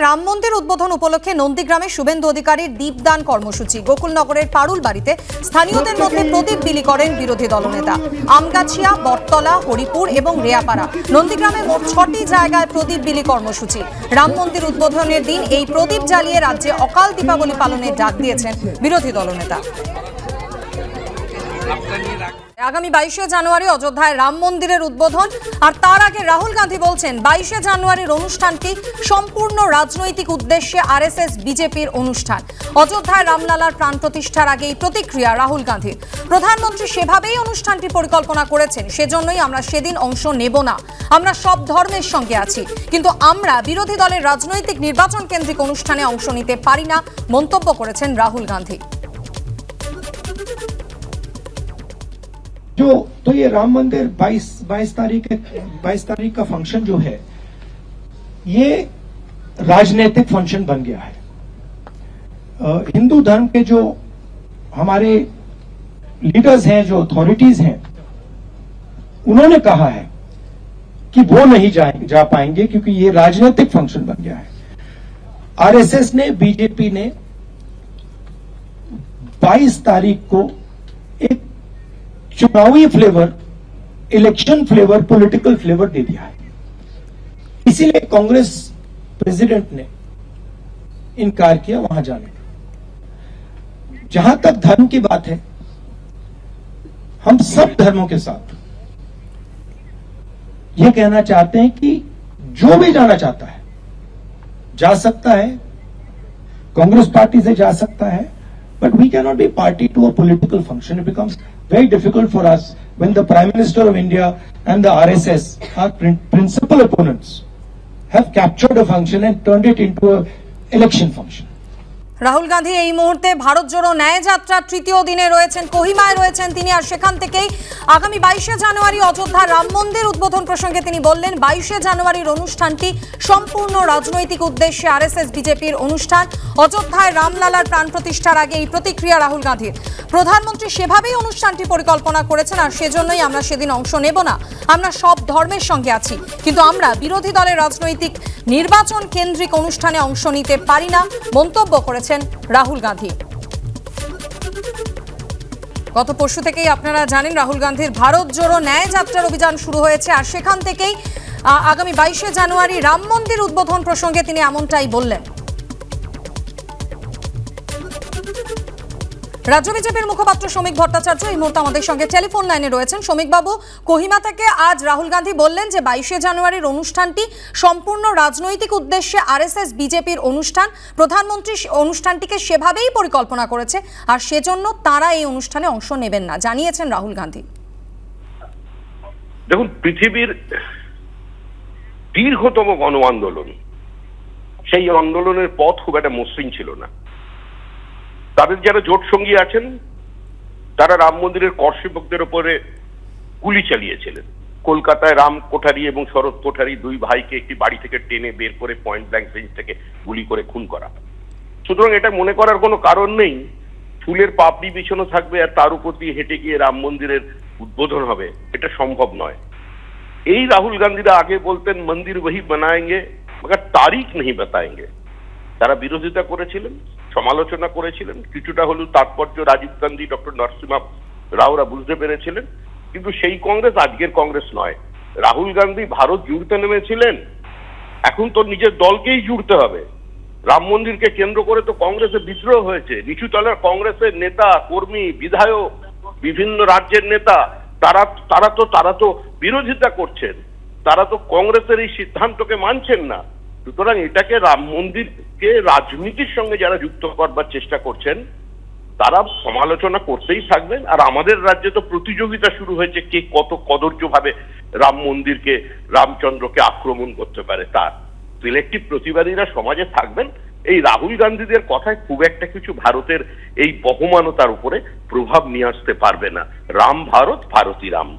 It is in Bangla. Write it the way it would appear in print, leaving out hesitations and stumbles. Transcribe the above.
রাম মন্দির উদ্বোধন উপলক্ষে নন্দীগ্রামে শুভেন্দু অধিকারীর দীপদান কর্মসূচি। গোকুলনগরের পারুল বাড়িতে স্থানীয়দের মধ্যে প্রদীপ বিলি করেন বিরোধী দলনেতা। আমগাছিয়া, বটতলা, হরিপুর এবং রেয়াপাড়া, নন্দীগ্রামে মোট 6টি জায়গায় প্রদীপ বিলি কর্মসূচি। রাম মন্দির উদ্বোধনের দিন এই প্রদীপ জ্বালিয়ে রাজ্যে অকাল দীপাবলি পালনের ডাক দিয়েছেন বিরোধী দলনেতা। আগামী 22শে জানুয়ারি অযোধ্যায় রাম মন্দিরের উদ্বোধন, আর তার আগে রাহুল গান্ধী বলছেন 22শে জানুয়ারির অনুষ্ঠানটি সম্পূর্ণ রাজনৈতিক উদ্দেশ্যে আরএসএস বিজেপির অনুষ্ঠান। অযোধ্যায় রামলালার প্রাণ প্রতিষ্ঠার আগে এই প্রতিক্রিয়া রাহুল গান্ধীর। প্রধানমন্ত্রী সেভাবেই অনুষ্ঠানটি পরিকল্পনা করেছেন, সেজন্যই আমরা সেদিন অংশ নেব না। আমরা সব ধর্মের সঙ্গে আছি, কিন্তু আমরা বিরোধী দলের রাজনৈতিক নির্বাচন কেন্দ্রিক অনুষ্ঠানে অংশ নিতে পারি না, মন্তব্য করেছেন রাহুল গান্ধী। तो ये राम मंदिर 22 तारीख का फंक्शन जो है, ये राजनीतिक फंक्शन बन गया है। हिंदू धर्म के जो हमारे लीडर्स हैं, जो अथॉरिटीज हैं, उन्होंने कहा है कि वो नहीं जा पाएंगे क्योंकि ये राजनीतिक फंक्शन बन गया है। आरएसएस ने, बीजेपी ने 22 तारीख को एक चुनावी flavour, election flavour, political flavour दे दिया है। इसीलिए कांग्रेस प्रेसिडेंट ने इनकार किया वहां जाने का। जहां तक धर्म की बात है, हम सब धर्मों के साथ यह कहना चाहते हैं कि जो भी जाना चाहता है जा सकता है, कांग्रेस पार्टी से जा सकता है, but we cannot be party to a political function. It becomes very difficult for us when the Prime Minister of India and the RSS, our principal opponents, have captured a function and turned it into an election function. Rahul Gandhi এই মুহূর্তে ভারত জোড়ো ন্যায় যাত্রার তৃতীয় দিনে রয়েছেন, কোহিমায় রয়েছেন তিনি। আর সেখান থেকেই আগামী 22শে জানুয়ারি অযোধ্যা রাম মন্দির উদ্বোধন প্রসঙ্গে তিনি বললেন 22শে জানুয়ারির অনুষ্ঠানটি সম্পূর্ণ রাজনৈতিক উদ্দেশ্যে আরএসএস বিজেপির অনুষ্ঠান। অযোধ্যায় রামলালার প্রাণ প্রতিষ্ঠার আগে এই প্রতিক্রিয়া রাহুল গান্ধীর। প্রধানমন্ত্রী সেভাবেই অনুষ্ঠানটি পরিকল্পনা করেছেন, আর সেজন্যই আমরা সেদিন অংশ নেব না। আমরা সব ধর্মের সঙ্গে আছি, কিন্তু আমরা বিরোধী দলের রাজনৈতিক নির্বাচন কেন্দ্রিক অনুষ্ঠানে অংশ নিতে পারি না, মন্তব্য করেছেন রাহুল গান্ধী। গত পরশু থেকেই আপনারা জানেন রাহুল গান্ধীর ভারত জোড়ো ন্যায় যাত্রার অভিযান শুরু হয়েছে, আর সেখান থেকেই আগামী 22শে জানুয়ারি রাম মন্দির উদ্বোধন প্রসঙ্গে তিনি এমনটাই বললেন। রাজ্য বিজেপির মুখপাত্র শ্রমিক ভট্টাচার্য এই মুহূর্তে আমাদের সঙ্গে টেলিফোন লাইনে রয়েছেন। শ্রমিক বাবু, কোহিমা থেকে আজ রাহুল গান্ধী বললেন যে 22শে জানুয়ারির অনুষ্ঠানটি সম্পূর্ণ রাজনৈতিক উদ্দেশ্যে আরএসএস বিজেপির অনুষ্ঠান। প্রধানমন্ত্রী অনুষ্ঠানটিকে সেভাবেই পরিকল্পনা করেছে, আর সেজন্য তারা এই অনুষ্ঠানে অংশ নেবেন না, জানিয়েছেন রাহুল গান্ধী। দেখুন, পৃথিবীর দীর্ঘতম গণ আন্দোলন, সেই আন্দোলনের পথ খুব একটা মসৃণ ছিল না। তাদের যারা জোট সঙ্গী আছেন, তারা রাম মন্দিরের কর্তৃপক্ষদের উপরে গুলি চালিয়েছিলেন। কলকাতায় রাম কোঠারি এবং শরৎ কোঠারি দুই ভাইকে একটি বাড়ি থেকে টেনে বের করে পয়েন্ট ব্ল্যাঙ্ক রেঞ্জ থেকে গুলি করে খুন করা। সুতরাং এটা মনে করার কোনো কারণ নেই ফুলের পাপড়ি বিছানো থাকবে আর তার উপর দিয়ে হেঁটে গিয়ে রাম মন্দিরের উদ্বোধন হবে, এটা সম্ভব নয়। এই রাহুল গান্ধীরা আগে বলতেন মন্দির ওহি বানায়েঙ্গে মগর তারিখ নেই বাতায়েঙ্গে। তারা বিরোধিতা করেছিলেন, সমালোচনা করেছিলেন, কিছুটা হলেও তাৎপর্য রাজীব গান্ধী, ডক্টর নরসিমহা রাওরা বুঝতে পেরেছিলেন, কিন্তু সেই কংগ্রেস আজকের কংগ্রেস নয়। রাহুল গান্ধী ভারত জুড়তে নেমেছিলেন, এখন তো নিজের দলকেই জুড়তে হবে। রাম মন্দিরকে কেন্দ্র করে তো কংগ্রেসের বিদ্রোহ হয়েছে। নিচুতলার কংগ্রেসের নেতা, কর্মী, বিধায়ক, বিভিন্ন রাজ্যের নেতা তারা তো বিরোধিতা করছেন, তারা তো কংগ্রেসের এই সিদ্ধান্তকে মানছেন না। সুতরাং এটাকে রাম মন্দিরকে রাজনীতির সঙ্গে যারা যুক্ত করবার চেষ্টা করছেন তারা সমালোচনা করতেই থাকবেন। আর আমাদের রাজ্যে তো প্রতিযোগিতা শুরু হয়েছে কে কত কদর্যভাবে রাম মন্দিরকে, রামচন্দ্রকে আক্রমণ করতে পারে। তার সিলেক্টিভ প্রতিবাদীরা সমাজে থাকবেন। এই রাহুল গান্ধীদের কথায় খুব একটা কিছু ভারতের এই বহমানতার উপরে প্রভাব নিয়ে আসতে পারবে না। রাম ভারত, ভারতী রাম।